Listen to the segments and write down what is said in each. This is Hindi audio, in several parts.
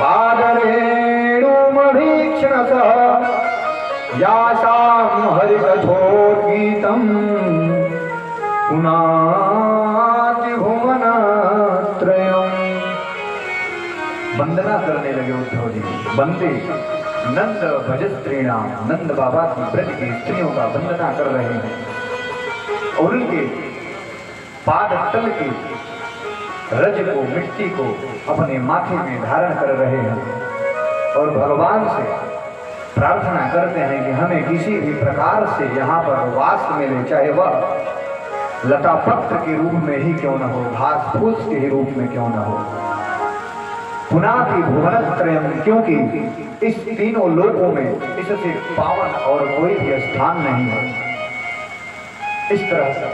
पादरेणुमभीक्षणसः यासां हरिकथोर्गीतं पुनाति भुवनत्रयम्। वंदना करने लगे उद्धव जी। वंदे नंद भजस्त्रीणाम, नंद बाबा की ब्रज की स्त्रियों का वंदना कर रहे हैं और उनके पाद तल के रज को, मिट्टी को अपने माथे में धारण कर रहे हैं और भगवान से प्रार्थना करते हैं कि हमें किसी भी प्रकार से यहाँ पर वास मिले, चाहे वह लता पत्र के रूप में ही क्यों न हो, घास फूस के ही रूप में क्यों न हो। पुनाति भुवनत्रयम्, क्योंकि इस तीनों लोकों में इससे पावन और कोई भी स्थान नहीं है। इस तरह से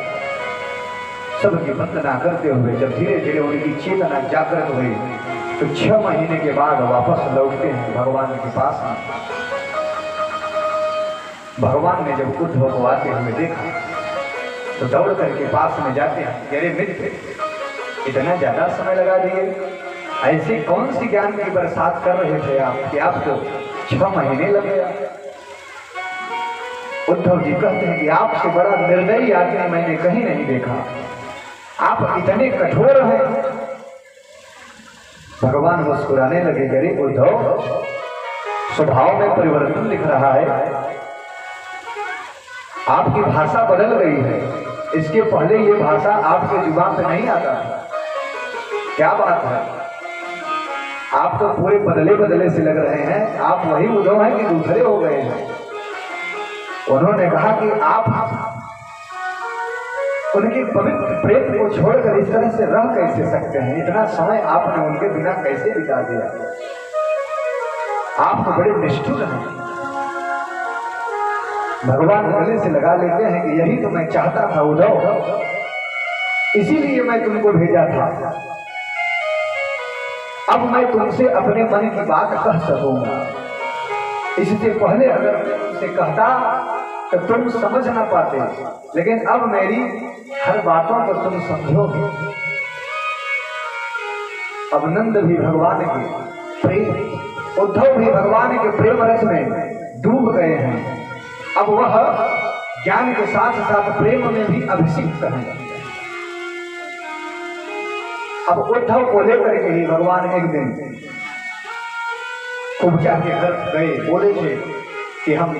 सबकी वंदना करते हुए जब धीरे धीरे उनकी चेतना जागृत हुई तो 6 महीने के बाद वापस लौटते हैं भगवान के पास में। भगवान ने जब उद्धव को आते हुए देखा तो दौड़ करके पास में जाते हैं, अरे मित्र इतना ज्यादा समय लगा दिए, ऐसी कौन सी ज्ञान की बरसात कर रहे थे आप कि आपको 6 महीने लग गया। उद्धव जी कहते हैं कि आपसे बड़ा निर्दयी आदमी मैंने कहीं नहीं देखा, आप इतने कठोर हैं। भगवान मुस्कुराने लगे, अरे उद्धव स्वभाव में परिवर्तन दिख रहा है, आपकी भाषा बदल गई है। इसके पहले ये भाषा आपके जुबान पे नहीं आता था। क्या बात है, आप तो पूरे बदले बदले से लग रहे हैं। आप वही उद्धव हैं कि दूसरे हो गए हैं। उन्होंने कहा कि आप उनके पवित्र प्रेम को छोड़कर इस तरह से रह कैसे सकते हैं, इतना समय आपने उनके बिना कैसे बिता दिया, आप तो बड़े निष्ठुर हैं। भगवान गले से लगा लेते हैं कि यही तो मैं चाहता था उद्धव, इसीलिए मैं तुमको भेजा था। अब मैं तुमसे अपने मन की बात कह सकूंगा, इससे पहले अगर मैं तुमसे कहता तो तुम समझ ना पाते, लेकिन अब मेरी हर बातों को तुम समझोगे। अब नंद भी भगवान के प्रेम, उद्धव भी भगवान के प्रेम रस में डूब गए हैं। अब वह ज्ञान के साथ साथ प्रेम में भी अभिषिक्त हैं। अब उद्धव को लेकर के ही भगवान एक दिन कुब्जा के घर गए, बोले थे कि हम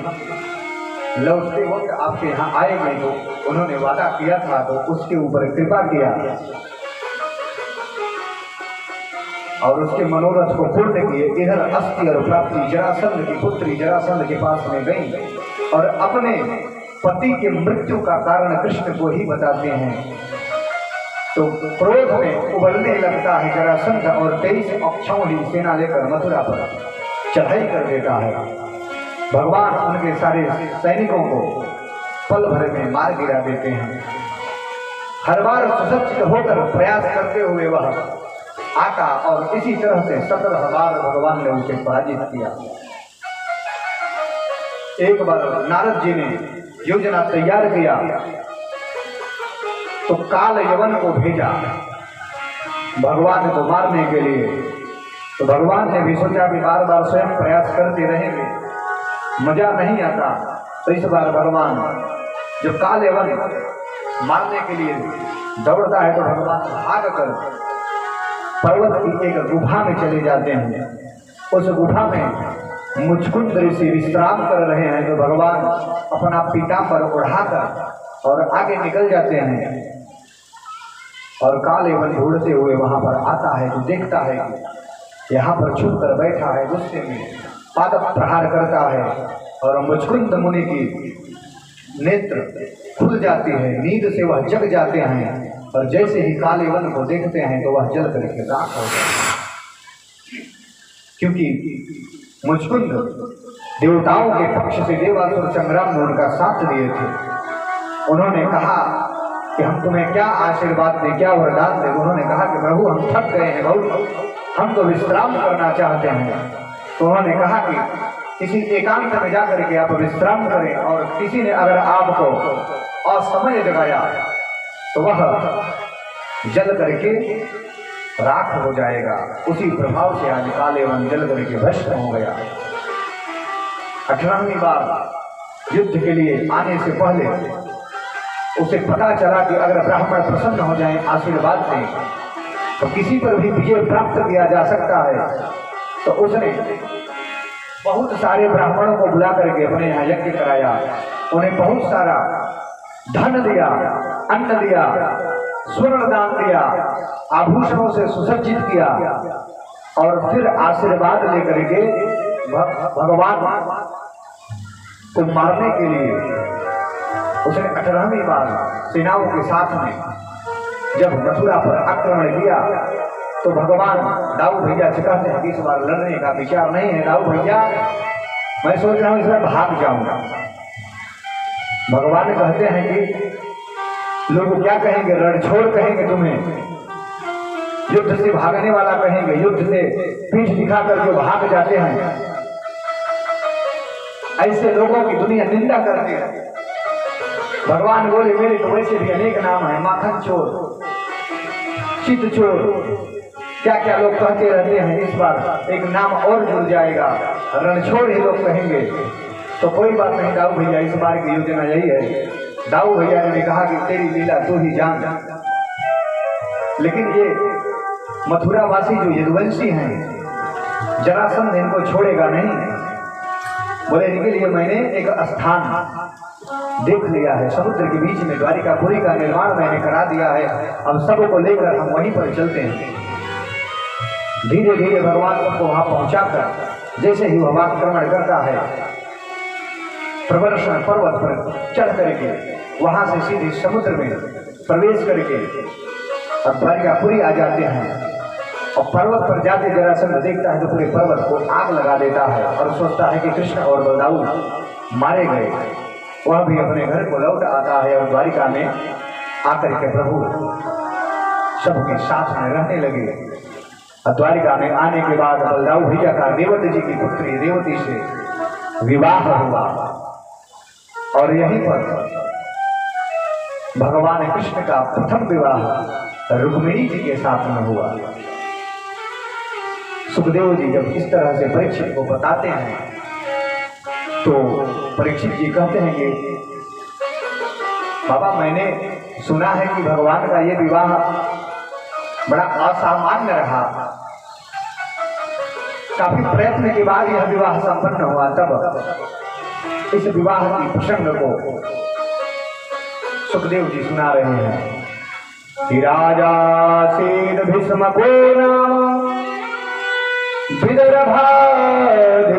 लौटते वक्त आपके यहाँ आएंगे, तो उन्होंने वादा किया था तो उसके ऊपर कृपा किया और उसके मनोरथ को पूर्ण किए। इधर अस्ति और प्राप्ति जरासंध की पुत्री जरासंध के पास में गई और अपने पति के मृत्यु का कारण कृष्ण को ही बताते हैं। तो क्रोध में उबलने लगता है जरासंध और 23 अक्षौहिणी सेना लेकर मथुरा पर चढ़ाई कर देता है। भगवान उनके सारे सैनिकों को पल भर में मार गिरा देते हैं। हर बार सुसज्जित होकर प्रयास करते हुए वह आता और इसी तरह से 17 बार भगवान ने उसे पराजित किया। एक बार नारद जी ने योजना तैयार किया तो काल यवन को भेजा भगवान को मारने के लिए। तो भगवान ने भी सोचा कि बार बार स्वयं प्रयास करते रहेंगे, मजा नहीं आता, तो इस बार भगवान जब काल यवन मारने के लिए दौड़ता है तो भगवान भाग कर पर्वत की एक गुफा में चले जाते हैं। उस गुफा में मुचकुंद ऋषि विश्राम कर रहे हैं, तो भगवान अपना पीताम्बर उड़ाकर और आगे निकल जाते हैं और काल यवन ढूंढते हुए वहां पर आता है तो देखता है कि यहाँ पर छुप कर बैठा है, गुस्से में पाद प्रहार करता है और मुचकुंद मुनि की नेत्र खुल जाती है, नींद से वह जग जाते हैं और जैसे ही काल यवन को देखते हैं तो वह जल करके राख हो जाता है। क्योंकि मुचकुंद देवताओं के पक्ष से देवासुर संग्राम में उनका साथ दिए थे। उन्होंने कहा कि हम तुम्हें क्या आशीर्वाद दें, क्या वरदान दें। उन्होंने कहा कि प्रभु हम थक गए हैं बहुत, हम तो विश्राम करना चाहते हैं। तो उन्होंने कहा कि किसी एकांत में जाकर के आप विश्राम करें, और किसी ने अगर आपको असमय जगाया तो वह जल करके राख हो जाएगा। उसी प्रभाव से आज काले वन जल करके भस्म हो गया। 18वीं बार युद्ध के लिए आने से पहले उसे पता चला कि अगर ब्राह्मण प्रसन्न हो जाएं आशीर्वाद से तो किसी पर भी विजय प्राप्त किया जा सकता है। तो उसने बहुत सारे ब्राह्मणों को बुला करके अपने यहाँ यज्ञ कराया, उन्हें बहुत सारा धन दिया, अन्न दिया, स्वर्ण दान दिया, आभूषणों से सुसज्जित किया और फिर आशीर्वाद लेकर के भगवान को मारने के लिए उसने 18वीं बार सेनाओं के साथ में जब मथुरा पर आक्रमण किया तो भगवान दाऊ भैया से कहते हैं कि इस बार लड़ने का विचार नहीं है दाऊ भैया, मैं सोच रहा हूं इस बार भाग जाऊंगा। भगवान कहते हैं कि लोग क्या कहेंगे, रणछोड़ कहेंगे तुम्हें, युद्ध से भागने वाला कहेंगे, युद्ध से पीठ दिखाकर जो भाग जाते हैं ऐसे लोगों की दुनिया निंदा करती है। भगवान बोले मेरे तो वैसे भी अनेक नाम है, माखन चोर, चित चोर, क्या क्या लोग कहते रहते हैं, इस बार एक नाम और जुड़ जाएगा, रणछोड़ ही लोग कहेंगे। तो कोई बात नहीं दाऊ भैया, इस बार की योजना यही है। दाऊ भैया ने कहा कि तेरी लीला तू ही जान। लेकिन ये मथुरावासी जो यदुवंशी हैं, जरासंध इनको छोड़ेगा नहीं। बोले इनके लिए मैंने एक स्थान देख लिया है, समुद्र के बीच में द्वारिकापुरी का निर्माण मैंने करा दिया है, अब सबको लेकर हम वहीं पर चलते हैं। धीरे धीरे भगवान सबको वहां पहुंचाकर जैसे ही वह आक्रमण करता है, प्रवर्षण पर्वत पर चढ़ करके वहां से सीधे समुद्र में प्रवेश करके और द्वारिकापुरी आ जाते हैं। और पर्वत पर जाते जरासंध देखता है तो पूरे पर्वत को आग लगा देता है और सोचता है कि कृष्ण और बलदाऊ मारे गए। वह भी अपने घर को लौट आता है और द्वारिका में आकर के प्रभु सबके साथ में रहने लगे। और द्वारिका में आने के बाद बलदाऊ भैया का रेवती जी की पुत्री रेवती से विवाह हुआ और यहीं पर भगवान कृष्ण का प्रथम विवाह रुक्मिणी जी के साथ में हुआ। सुखदेव जी जब इस तरह से परीक्षित को बताते हैं तो परीक्षित जी कहते हैं कि बाबा मैंने सुना है कि भगवान का ये विवाह बड़ा असामान्य रहा, काफी प्रयत्न के बाद यह विवाह संपन्न हुआ। तब इस विवाह की प्रसंग को सुखदेव जी सुना रहे हैं कि राजा सेन भीष्म को नाम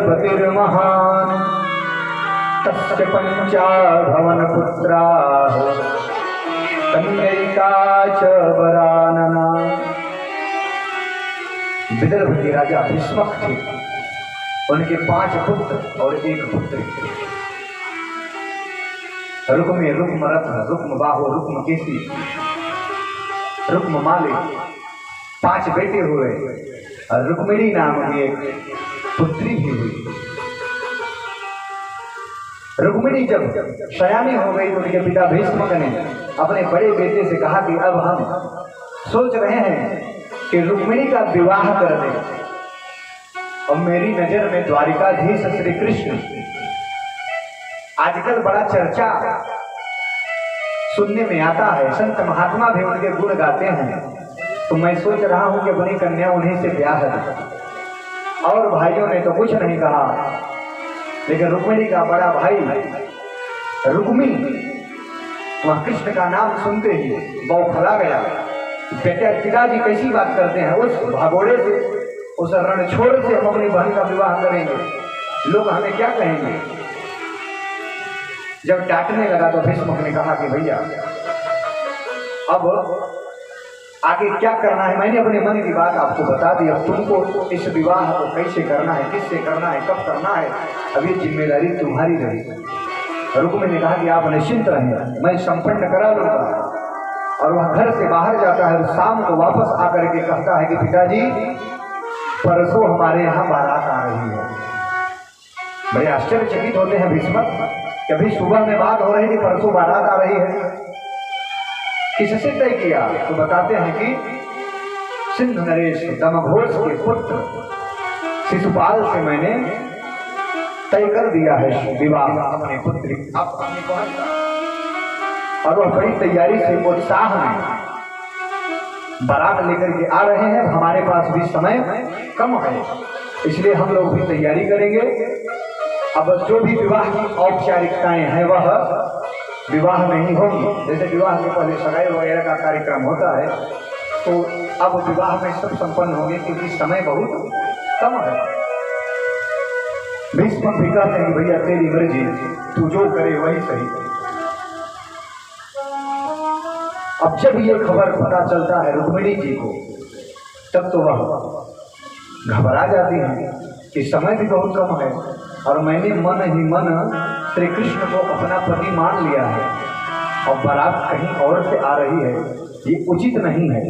विदर्भाधिपतिर्महान् तस्य पंचाभवन पुत्राः कन्यैका च वरानना। विदर्भ के राजा भीष्मक थे, उनके 5 पुत्र और 1 पुत्री। रुक्म रुक्मरत्न, रुक्मबाहु, रुक्मकेशी, रुक्ममाली 5 बेटे हुए और रुक्मिणी नाम की एक पुत्री भी हुई। रुक्मिणी जब सयानी हो गई तो उनके पिता भीष्मक ने अपने बड़े बेटे से कहा कि अब हम सोच रहे हैं कि रुक्मिणी का विवाह कर दें। और मेरी नजर में द्वारिकाधीश श्री कृष्ण आजकल बड़ा चर्चा सुनने में आता है, संत महात्मा भी उनके गुण गाते हैं, तो मैं सोच रहा हूं कि अपनी कन्या उन्हीं से ब्याह है। और भाइयों ने तो कुछ नहीं कहा, लेकिन रुक्मिणी का बड़ा भाई रुक्मी वह कृष्ण का नाम सुनते ही बौखला गया। पिताजी कैसी बात करते हैं, उस भगोड़े से, उस रणछोड़ से हम अपनी बहन का विवाह करेंगे, लोग हमें क्या कहेंगे। जब डांटने लगा तो भीष्मक ने कहा कि भैया अब आगे क्या करना है, मैंने अपने मन की बात आपको बता दी, अब तुमको इस विवाह को कैसे करना है, किससे करना है, कब करना है, अब ये जिम्मेदारी तुम्हारी रही। रुक्मिणी ने कहा कि आप निश्चिंत रहें, मैं संपन्न करा लूंगा। और वह घर से बाहर जाता है और शाम को वापस आकर के कहता है कि पिताजी परसों हमारे यहाँ बारात आ रही है। बड़े आश्चर्यचकित होते हैं भीष्मक, कभी सुबह में बात हो रही थी, परसों बारात आ रही है, किससे तय किया? तो बताते हैं कि सिंधु नरेश दमघोष के पुत्र शिशुपाल से मैंने तय कर दिया है विवाह अपने पुत्री और वह बड़ी तैयारी से उत्साह में बारात लेकर के आ रहे हैं। हमारे पास भी समय कम है, इसलिए हम लोग भी तैयारी करेंगे। अब जो भी विवाह की औपचारिकताएं हैं वह विवाह में ही होगी। जैसे विवाह के पहले सगाई वगैरह का कार्यक्रम होता है, तो अब विवाह में सब संपन्न होंगे क्योंकि समय बहुत कम है। भीष्म भी कहते हैं भैया तेरी मर्जी, तू जो करे वही सही। अब जब ये खबर पता चलता है रुक्मिणी जी को, तब तो वह घबरा जाती है कि समय भी बहुत कम है और मैंने मन ही मन श्री कृष्ण को अपना पति मान लिया है और बारात कहीं और से आ रही है, ये उचित नहीं है।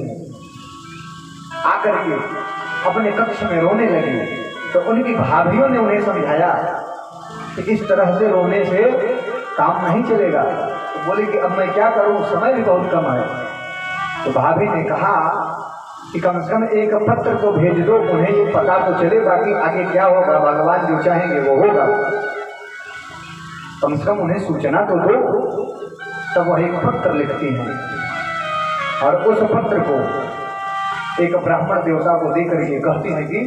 आकर के अपने कक्ष में रोने लगी तो उनकी भाभियों ने उन्हें समझाया कि इस तरह से रोने से काम नहीं चलेगा। तो बोले कि अब मैं क्या करूं, समय भी बहुत कम है। तो भाभी ने कहा कि कम से कम एक पत्र तो भेज दो, उन्हें ये पता तो चले, बाकी आगे क्या होगा भगवान जो चाहेंगे वो होगा। कम से कम उन्हें सूचना तो दो। तब वह एक पत्र लिखती हैं और उस पत्र को एक ब्राह्मण देवता को देकर के कहती है कि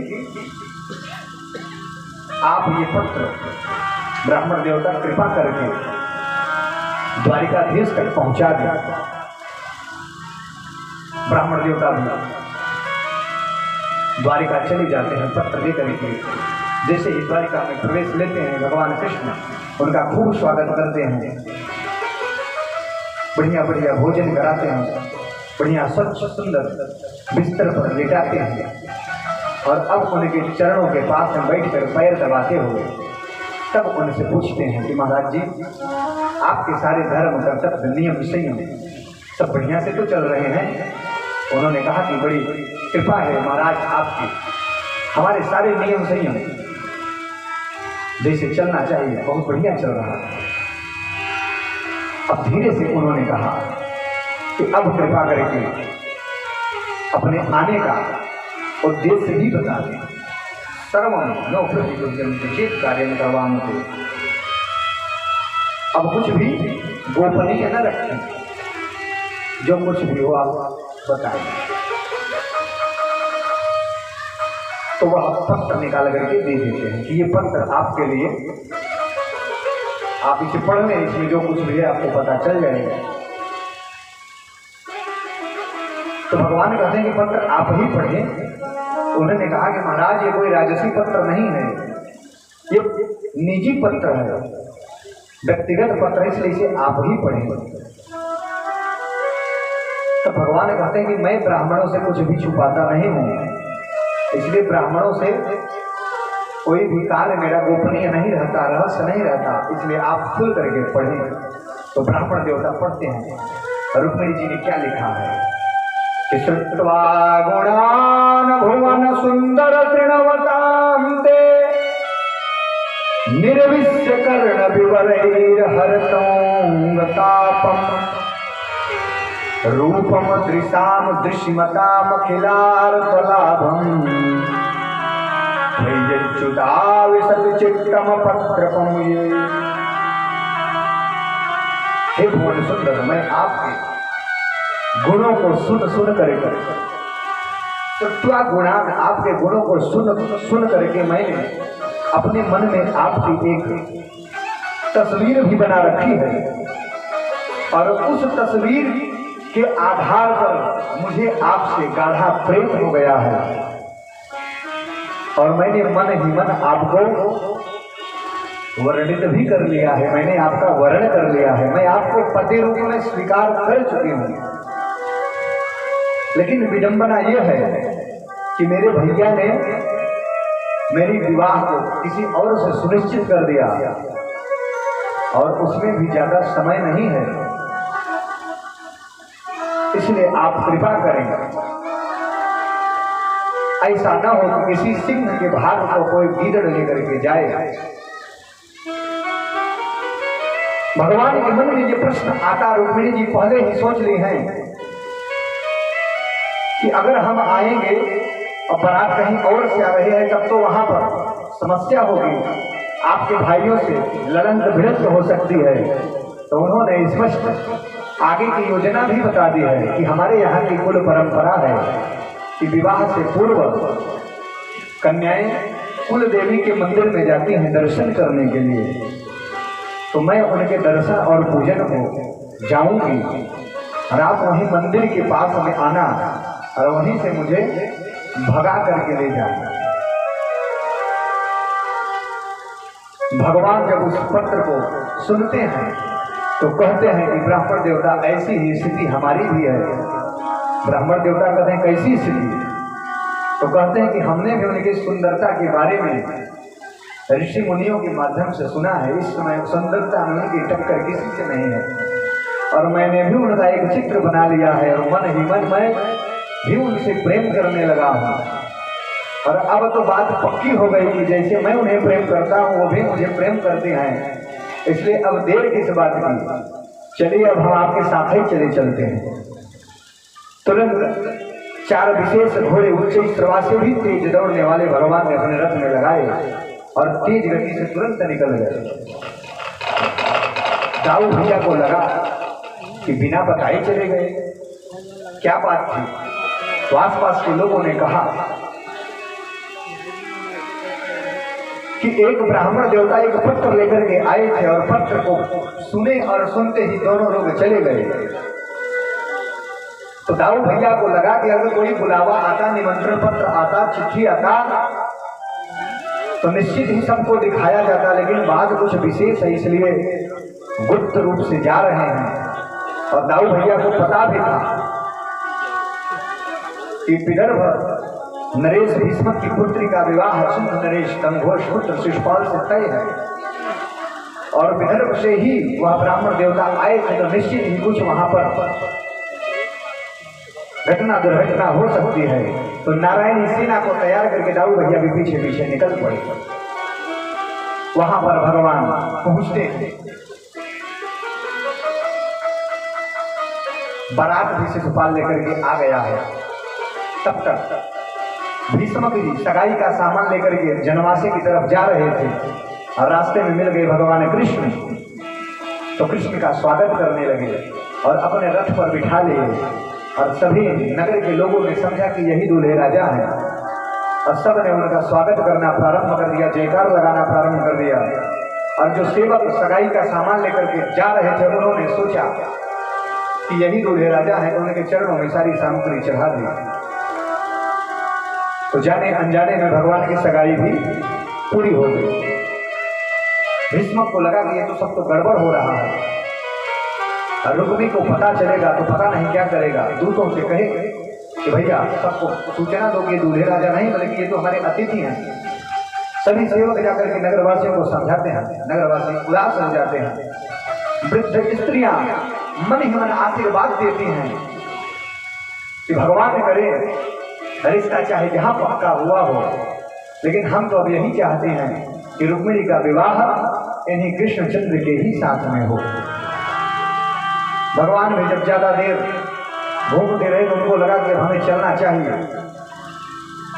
आप ये पत्र ब्राह्मण देवता कृपा करके द्वारिकाधीश तक पहुंचा दें। ब्राह्मण देवता भी द्वारिका चले जाते हैं पत्र लेकर के। जैसे ही द्वारिका में प्रवेश लेते हैं भगवान कृष्ण उनका खूब स्वागत करते हैं, बढ़िया बढ़िया भोजन कराते हैं, बढ़िया स्वच्छ सुंदर बिस्तर पर लेटाते हैं और अब उनके चरणों के पास में बैठकर पैर दबाते हुए तब उनसे पूछते हैं कि महाराज जी आपके सारे धर्म कर्तव्य नियम संयम सब बढ़िया से तो चल रहे हैं। उन्होंने कहा कि बड़ी कृपा है महाराज आपकी, हमारे सारे नियम संयम जैसे चलना चाहिए बहुत बढ़िया चल रहा है। अब धीरे से उन्होंने कहा कि अब कृपा करके अपने आने का उद्देश्य भी बता दें। सर्वम नो प्रतिचेत कार्य करवाने थे, अब कुछ भी गोपनीय न रखें, जो कुछ भी हो आप बताएं। तो वह पत्र निकाल करके दे देते हैं कि ये पत्र आपके लिए, आप इसे पढ़ लें, इसमें जो कुछ भी है आपको पता चल जाएगा। तो भगवान कहते हैं कि पत्र आप ही पढ़ें। तो उन्होंने कहा कि महाराज ये कोई राजसी पत्र नहीं है, ये निजी पत्र है, व्यक्तिगत पत्र, इसलिए इसे आप ही पढ़ें। तो भगवान कहते हैं कि मैं ब्राह्मणों से कुछ भी छुपाता नहीं हूं, इसलिए ब्राह्मणों से कोई भी कार्य मेरा गोपनीय नहीं रहता, रहस्य नहीं रहता, इसलिए आप खुल करके पढ़ें। तो ब्राह्मण देवता पढ़ते हैं रुक्मिणी जी ने क्या लिखा है कि श्रुत्वा गुणान भुवन सुंदर तृणवतां ते निर्विश्य कर्ण विवरैर्हरतों तापम रूपम दृशाम दृश्यमताम अखिलार्थलाभम भैयच्युताविशत चित्तम पत्रकम ये। हे भुवन सुंदर, मैं आपके गुणों को सुन करके गुणान आपके गुणों को सुन करके मैंने अपने मन में आपकी एक तस्वीर भी बना रखी है और उस तस्वीर के आधार पर मुझे आपसे गाढ़ा प्रेम हो गया है और मैंने मन ही मन आपको वर्णित भी कर लिया है, मैंने आपका वर्ण कर लिया है, मैं आपको पति रूप में स्वीकार कर चुकी हूँ। लेकिन विडंबना यह है कि मेरे भैया ने मेरी विवाह को किसी और से सुनिश्चित कर दिया और उसमें भी ज्यादा समय नहीं है, इसलिए आप कृपा करें ऐसा न हो कि किसी सिंह के भाग को कोई गीदड़ लेकर के जाए। भगवान के मन में ये प्रश्न आता, रुक्मिणी जी पहले ही सोच ली हैं कि अगर हम आएंगे और बारात कहीं और से आ रही है तब तो वहां पर समस्या होगी, आपके भाइयों से लड़न भिड़ंत हो सकती है। तो उन्होंने स्पष्ट आगे की योजना भी बता दी है कि हमारे यहाँ की कुल परंपरा है कि विवाह से पूर्व कन्याएं कुल देवी के मंदिर में जाती हैं दर्शन करने के लिए। तो मैं उनके दर्शन और पूजन को जाऊंगी और आप वहीं मंदिर के पास में आना और वहीं से मुझे भगा करके ले जाना। भगवान जब उस पत्र को सुनते हैं तो कहते हैं कि ब्राह्मण देवता ऐसी ही स्थिति हमारी भी है। ब्राह्मण देवता कहते हैं कैसी स्थिति? तो कहते हैं कि हमने भी उनकी सुंदरता के बारे में ऋषि मुनियों के माध्यम से सुना है। इस समय सुंदरता में उनकी टक्कर किसी से नहीं है और मैंने भी उनका एक चित्र बना लिया है और मन ही मन मैं भी उनसे प्रेम करने लगा हूँ। और अब तो बात पक्की हो गई कि जैसे मैं उन्हें प्रेम करता हूँ वो भी मुझे प्रेम करते हैं, इसलिए अब देर किस बात की, चलिए अब हम आपके साथ ही चले चलते हैं। तुरंत 4 विशेष घोड़े उच्च प्रवा से भी तेज दौड़ने वाले भगवान ने अपने रथ में लगाए और तेज गति से तुरंत निकल गए। दाऊ भैया को लगा कि बिना बताए चले गए, क्या बात थी? तो आसपास के लोगों ने कहा कि एक ब्राह्मण देवता एक पत्र लेकर के आए थे और पत्र को सुने और सुनते ही दोनों लोग चले गए। तो दाऊ भैया को लगा कि अगर कोई बुलावा आता, निमंत्रण पत्र आता, चिट्ठी आता तो निश्चित ही सबको दिखाया जाता, लेकिन बात कुछ विशेष है इसलिए गुप्त रूप से जा रहे हैं। और दाऊ भैया को पता भी था कि विदर्भ नरेश भीष्म की पुत्री का विवाह सुंद नरेश तंघोष पुत्र शिशुपाल से तय है और विदर्भ से ही वह ब्राह्मण देवता आए थे, तो निश्चित ही कुछ वहां पर घटना दुर्घटना हो सकती है। तो नारायणी सेना को तैयार करके दाऊ भैया भी पीछे पीछे निकल पड़े। वहां पर भगवान पहुंचते हैं, बारात भी शिशुपाल लेकर के आ गया है। तब तक भीष्मक जी सगाई का सामान लेकर के जनवासी की तरफ जा रहे थे और रास्ते में मिल गए भगवान कृष्ण। तो कृष्ण का स्वागत करने लगे और अपने रथ पर बिठा लिए और सभी नगर के लोगों ने समझा कि यही दूल्हे राजा हैं और सब ने उनका स्वागत करना प्रारंभ कर दिया, जयकार लगाना प्रारंभ कर दिया। और जो सेवक सगाई का सामान लेकर के जा रहे थे उन्होंने सोचा कि यही दूल्हे राजा हैं, तो उनके चरणों में सारी सामग्री चढ़ा दी। तो जाने अनजाने में भगवान की सगाई भी पूरी हो गई। भीष्म को लगा कि ये तो सब तो गड़बड़ हो रहा है और रुक्मी को पता चलेगा तो पता नहीं क्या करेगा। दूतों से कहे कि भैया सबको सूचना दो कि दूल्हे राजा नहीं बल्कि ये तो हमारे अतिथि हैं। सभी सेवक जाकर के नगरवासियों को समझाते हैं, नगरवासी उदास हो जाते हैं। वृद्ध स्त्रियां मन ही मन आशीर्वाद देती हैं कि भगवान करे रिश्ता चाहे जहां पक्का हुआ हो, लेकिन हम तो अब यही चाहते हैं कि रुक्मिणी का विवाह इन्हीं कृष्णचंद्र के ही साथ में हो। भगवान भी जब ज्यादा देर घूमते रहे तो उनको लगा कि हमें चलना चाहिए।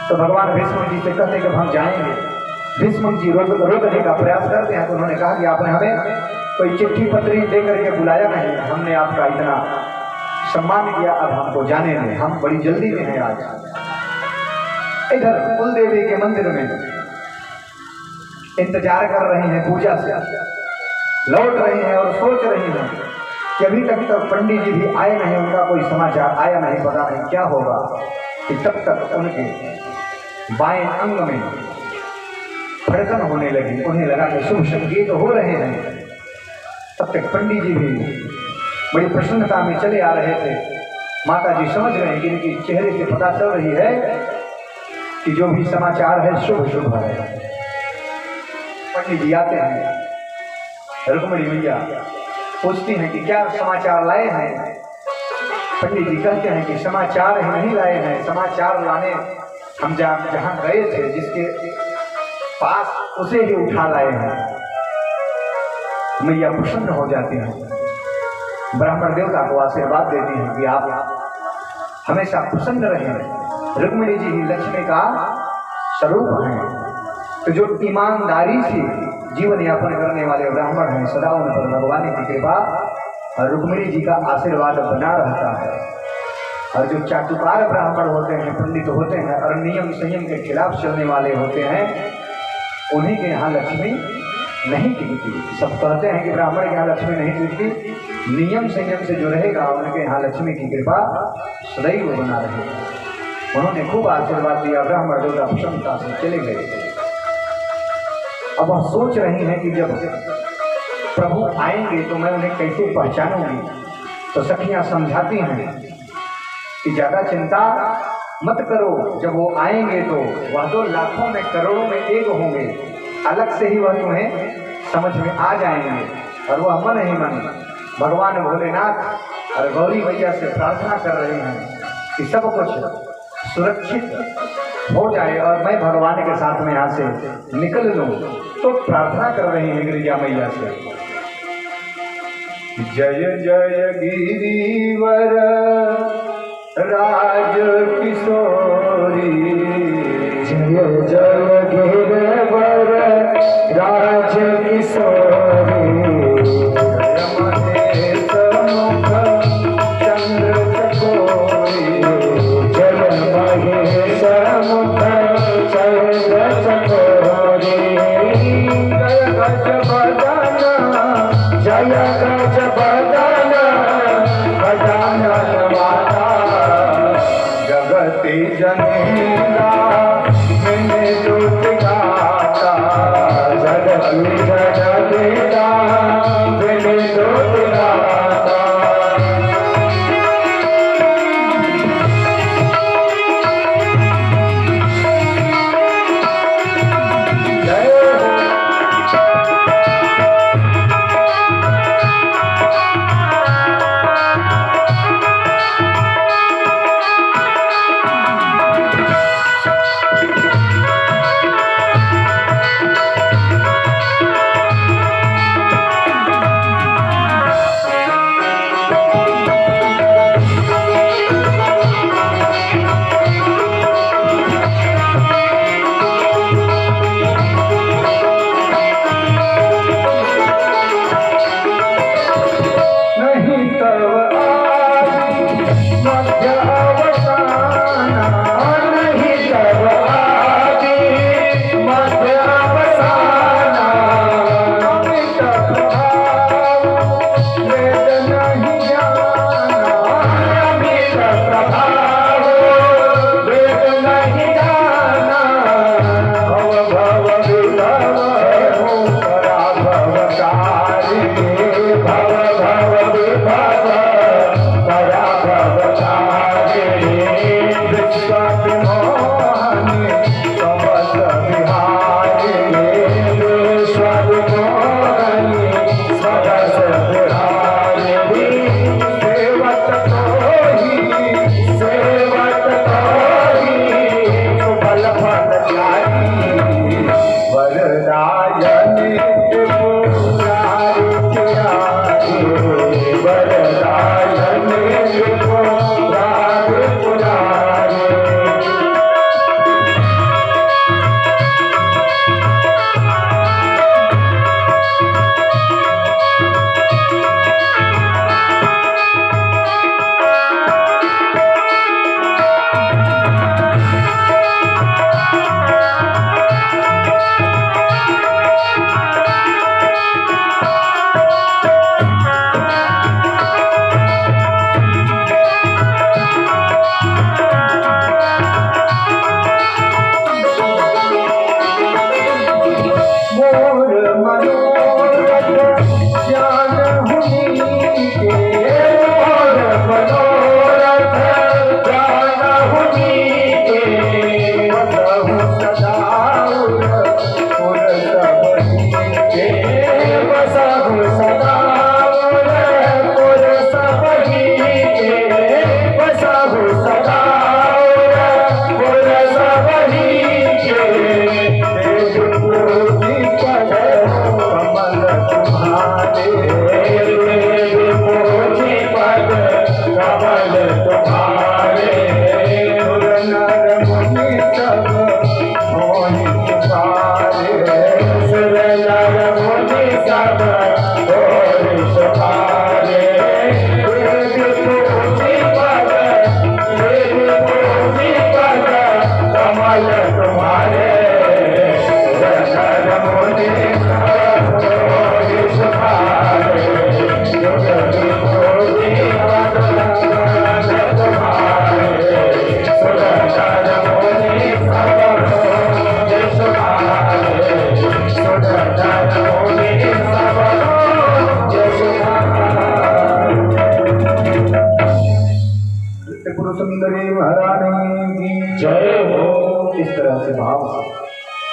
तो भगवान भीष्म जी से कहते कि हम जाएंगे। भीष्म जी रोकने का प्रयास करते हैं तो उन्होंने कहा कि आपने हमें कोई चिट्ठी पत्री दे करके बुलाया नहीं, हमने आपका इतना सम्मान किया, अब हमको जाने दें, हम बड़ी जल्दी में हैं। आज इधर कुल देवी के मंदिर में इंतजार कर रहे हैं, पूजा से लौट रहे हैं और सोच रही हैं कि अभी तक तो पंडित जी भी आए नहीं, उनका कोई समाचार आया नहीं, पता नहीं क्या होगा। कि तब तक उनके बाएं अंग में धड़कन होने लगी, उन्हें लगा कि शुभ संकेत हो रहे हैं। तब तक पंडित जी भी बड़ी प्रसन्नता में चले आ रहे थे। माता जी समझ रहे हैं कि इनकी चेहरे से पता चल रही है कि जो भी समाचार है शुभ शुभ है। पंडित जी आते हैं, रुक्मिणी मैया पूछती हैं कि क्या समाचार लाए हैं। पंडित जी कहते हैं कि समाचार ही नहीं लाए हैं, समाचार लाने हम जहाँ गए थे जिसके पास उसे ही उठा लाए हैं। मैया प्रसन्न हो जाती हैं, ब्राह्मण देवता को आशीर्वाद देती हैं कि आप हमेशा प्रसन्न रहे। रुक्मिणी जी ही लक्ष्मी का स्वरूप है। तो जो ईमानदारी से जीवन यापन करने वाले ब्राह्मण हैं, सदा उन पर भगवान की कृपा और रुक्मिणी जी का आशीर्वाद बना रहता है। और जो चाटुकार ब्राह्मण होते हैं, पंडित होते हैं और नियम संयम के खिलाफ चलने वाले होते हैं, उन्हीं के यहाँ लक्ष्मी नहीं टिकती। सब कहते हैं कि ब्राह्मण के यहाँ लक्ष्मी नहीं टिकती, नियम संयम से जो रहेगा उनके यहाँ लक्ष्मी की कृपा सदैव बना रहेगी। उन्होंने खूब आशीर्वाद दिया, ब्राह्मण देवता प्रसन्नता से चले गए। अब वह सोच रही हैं कि जब प्रभु आएंगे तो मैं उन्हें कैसे पहचानूंगी। तो सखियां समझाती हैं कि ज्यादा चिंता मत करो, जब वो आएंगे तो वह तो लाखों में करोड़ों में एक होंगे, अलग से ही वह तुम्हें समझ में आ जाएंगे। और वह मन ही मन भगवान भोलेनाथ और गौरी मैया से प्रार्थना कर रहे हैं कि सब कुछ सुरक्षित हो जाए और मैं भगवान के साथ में यहाँ से निकल लूं। तो प्रार्थना कर रही हैं गिरिजा मैया से, जय जय गिरिवर राज किशोरी, जय जय गिरिवर राज किशोरी,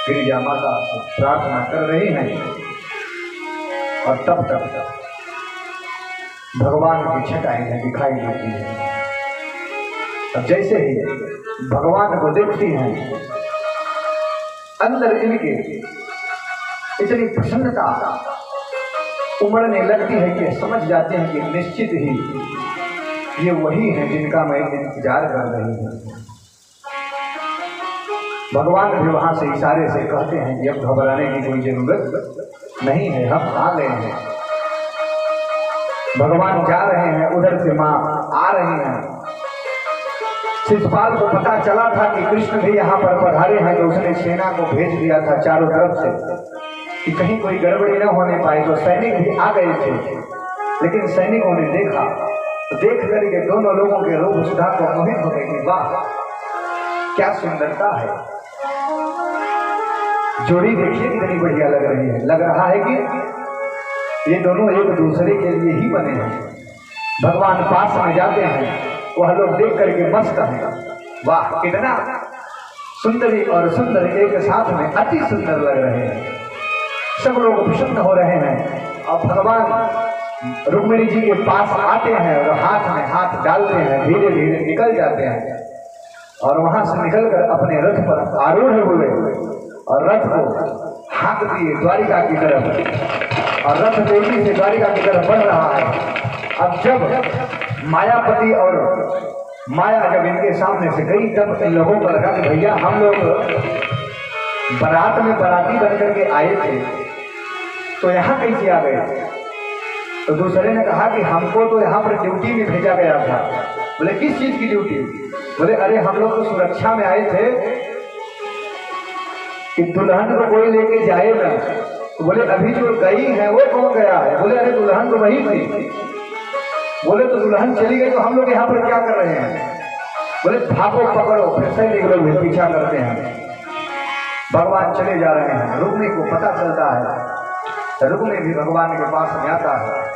गिरिजा माता से प्रार्थना कर रही हैं और तब तक भगवान की छटाएं दिखाई देती हैं। और जैसे ही भगवान को देखती हैं, अंदर इनके इतनी प्रसन्नता उमड़ने लगती है कि समझ जाते हैं कि निश्चित ही ये वही हैं जिनका मैं इंतजार कर रही हूँ। भगवान भी वहां से इशारे से कहते हैं कि अब घबराने की कोई जरूरत नहीं है, हम आ गए हैं। भगवान जा रहे हैं, उधर से मां आ रही हैं। शिशुपाल को पता चला था कि कृष्ण भी यहाँ पर पधारे हैं, तो उसने सेना को भेज दिया था चारों तरफ से कि कहीं कोई गड़बड़ी न होने पाए। तो सैनिक भी आ गए थे, लेकिन सैनिकों ने देखा तो देख करके दोनों लोगों के रूप सुधा को मोहित हो गए कि वाह क्या सुंदरता है, जोड़ी देखिए कितनी बढ़िया लग रही है। लग रहा है कि ये दोनों एक दूसरे के लिए ही बने हैं। भगवान पास में जाते हैं, वह लोग देख करके मस्त हैं, वाह कितना सुंदरी और सुंदर एक साथ में अति सुंदर लग रहे हैं। सब लोग प्रसन्न हो रहे हैं और भगवान रुक्मिणी जी के पास आते हैं और हाथ में हाथ डालते हैं, धीरे धीरे निकल जाते हैं और वहां से निकलकर अपने रथ पर आरूढ़ हुए और रथ को हाँक दिए द्वारिका की तरफ, और रथ तेजी से द्वारिका की तरफ बढ़ रहा है। अब जब मायापति और माया जब इनके सामने से गई, तब इन लोगों को लगा कि भैया हम लोग बारात में बाराती बनकर के आए थे, तो यहाँ कैसे आ गए? तो दूसरे ने कहा कि हमको तो यहाँ पर ड्यूटी में भेजा गया था। बोले किस चीज की ड्यूटी? बोले अरे हम लोग तो सुरक्षा में आए थे कि दुल्हन को कोई लेके जाए ना। तो बोले अभी जो गई है वो कौन गया है? बोले अरे दुल्हन तो वही थी। बोले तो दुल्हन चली गई तो हम लोग यहाँ पर क्या कर रहे हैं? बोले भागो पकड़ो। फिर सैनिक लोग भी पीछा करते हैं, भगवान चले जा रहे हैं। रुक्मिणी को पता चलता है, रुक्मिणी भी भगवान के पास में आता है।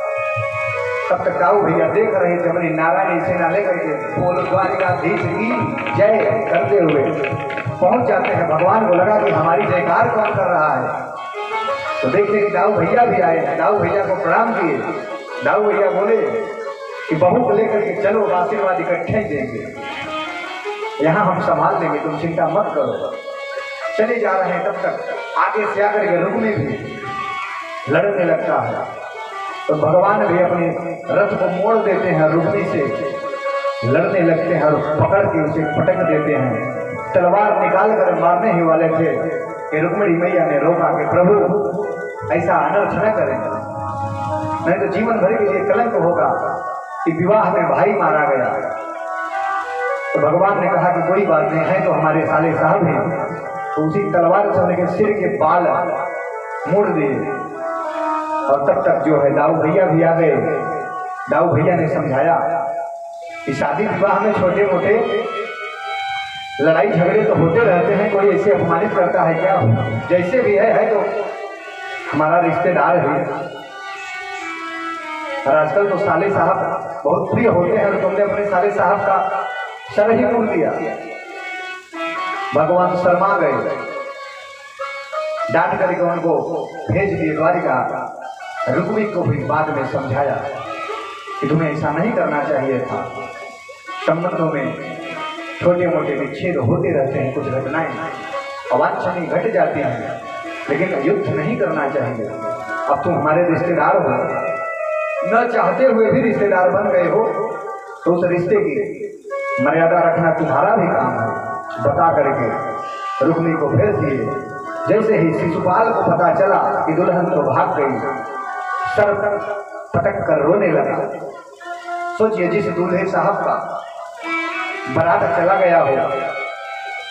तब तक दाऊ भैया देख रहे थे अपनी नारायणी सेना लेकर के बोल द्वारिकाधीश की जय करते हुए पहुंच जाते हैं। भगवान को लगा कि हमारी जयकार कौन कर रहा है, तो देखते कि दाऊ भैया भी आए। दाऊ भैया को प्रणाम किए। दाऊ भैया बोले कि बहू को लेकर के चलो, आशीर्वाद इकट्ठे ही देंगे, यहाँ हम संभाल लेंगे, तुम चिंता मत करो। चले जा रहे हैं। तब तक आगे से आकर के रुक्मिणी भी लड़ने लगता है, तो भगवान भी अपने रथ को मोड़ देते हैं, रुक्मिणी से लड़ने लगते हैं और पकड़ के उसे पटक देते हैं। तलवार निकाल कर मारने ही वाले थे कि रुक्मिणी मैया ने रोका कि प्रभु ऐसा अनर्थ न करें, नहीं तो जीवन भर के लिए कलंक होगा कि विवाह में भाई मारा गया। तो भगवान ने कहा कि कोई बात नहीं है, तो हमारे साले साहब हैं। तो उसी तलवार से उनके सिर के बाल मोड़ दिए। और तब तक जो है दाऊ भैया भी आ गए। दाऊ भैया ने समझाया कि शादी विवाह में छोटे मोटे लड़ाई झगड़े तो होते रहते हैं, कोई ऐसे अपमानित करता है क्या? जैसे भी है तो हमारा रिश्तेदार है, और आजकल तो साले साहब बहुत प्रिय होते हैं, और तुमने अपने साले साहब का सर ही मोड़ दिया। भगवान शर्मा गए, डांट करके उनको भेज दिए द्वारिका। रुक्मिणी को भी बाद में समझाया कि तुम्हें ऐसा नहीं करना चाहिए था। संबंधों में छोटे मोटे विच्छेद होते रहते हैं, कुछ घटनाएं अवांछनीय घट जाती हैं, लेकिन युद्ध नहीं करना चाहिए। अब तुम हमारे रिश्तेदार हो, न चाहते हुए भी रिश्तेदार बन गए हो, तो उस रिश्ते की मर्यादा रखना तुम्हारा भी काम है। बता करके रुक्मिणी को भेज दिए। जैसे ही शिशुपाल को पता चला कि दुल्हन तो भाग गई, सर पटक कर रोने लगा। सोचिए, जिस दूल्हे साहब का बारात चला गया हो,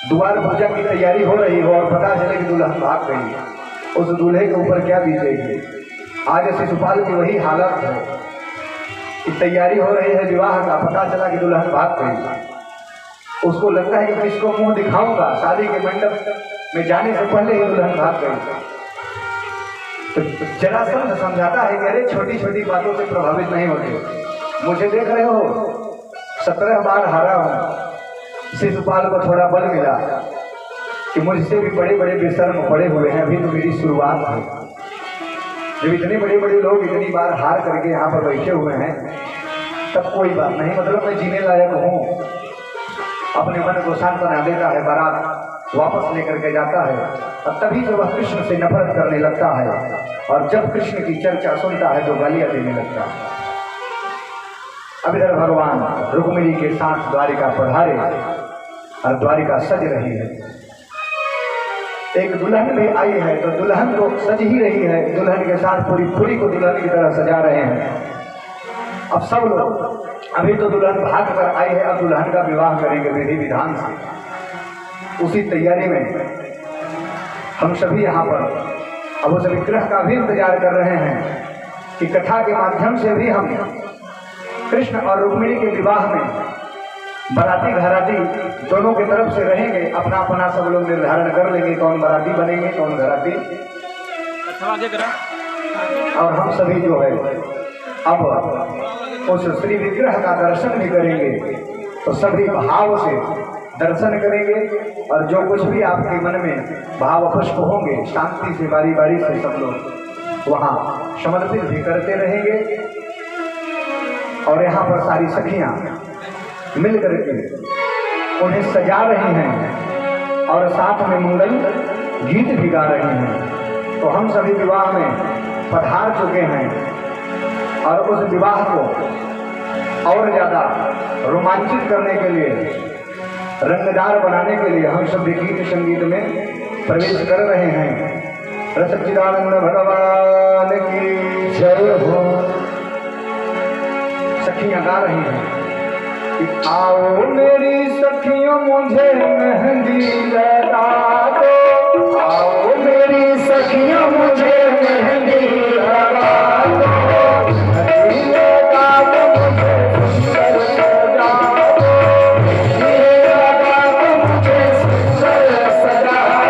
द्वार पूजा की तैयारी हो रही हो और पता चले कि दुल्हन भाग गई, उस दूल्हे के ऊपर क्या बीतेगी। आज शिशुपाल की वही हालत है कि तैयारी हो रही है विवाह का, पता चला कि दुल्हन भाग गई। उसको लगता है कि किसको मुंह दिखाऊंगा, शादी के मंडप में जाने से पहले ही दुल्हन भाग गई। तो जरासंध समझाता है कि अरे छोटी छोटी बातों से प्रभावित नहीं होते। मुझे देख रहे हो 17 बार हारा हूं, शिशुपाल को थोड़ा बल मिला, कि मुझसे भी बड़े बड़े बेशर्म पड़े हुए हैं, अभी तो मेरी शुरुआत है। जब इतने बड़े बड़े लोग इतनी बार हार करके यहाँ पर बैठे हुए हैं, तब कोई बात नहीं, मतलब मैं जीने लायक हूँ। अपने मन को शांत बना देता है, बारात वापस लेकर के जाता है, और तभी जब वह कृष्ण से नफरत करने लगता है, और जब कृष्ण की चर्चा सुनता है तो गालियां देने लगता है। अब इधर भगवान रुक्मिणी के साथ द्वारिका पधारे और द्वारिका सज रही है। एक दुल्हन भी आई है तो दुल्हन तो सज ही रही है, दुल्हन के साथ पूरी पूरी को दुल्हन की तरह सजा रहे हैं। अब सब लोग, अभी तो दुल्हन भाग कर आई है, अब दुल्हन का विवाह करेंगे विधि विधान से। उसी तैयारी में हम सभी यहाँ पर अब उस विग्रह का भी इंतजार कर रहे हैं कि कथा के माध्यम से भी हम कृष्ण और रुक्मिणी के विवाह में बाराती घराती दोनों की तरफ से रहेंगे। अपना अपना सब लोग निर्धारण कर लेंगे कौन बाराती बनेंगे कौन घराती। और हम सभी जो है अब उस श्री विग्रह का दर्शन भी करेंगे, तो सभी भाव से दर्शन करेंगे, और जो कुछ भी आपके मन में भाव पुष्प होंगे शांति से बारी बारी से सब लोग वहाँ समर्पित भी करते रहेंगे। और यहाँ पर सारी सखियाँ मिल करके उन्हें सजा रही हैं और साथ में मंगल गीत भी गा रहे हैं। तो हम सभी विवाह में पधार चुके हैं, और उस विवाह को और ज़्यादा रोमांचित करने के लिए, रंगदार बनाने के लिए हम सब गीत संगीत में प्रवेश कर रहे हैं। रसचिदानंद भगवान की जय हो। सखियां गा रही हैं कि आओ मेरी सखियों मुझे मेहंदी लगा दो।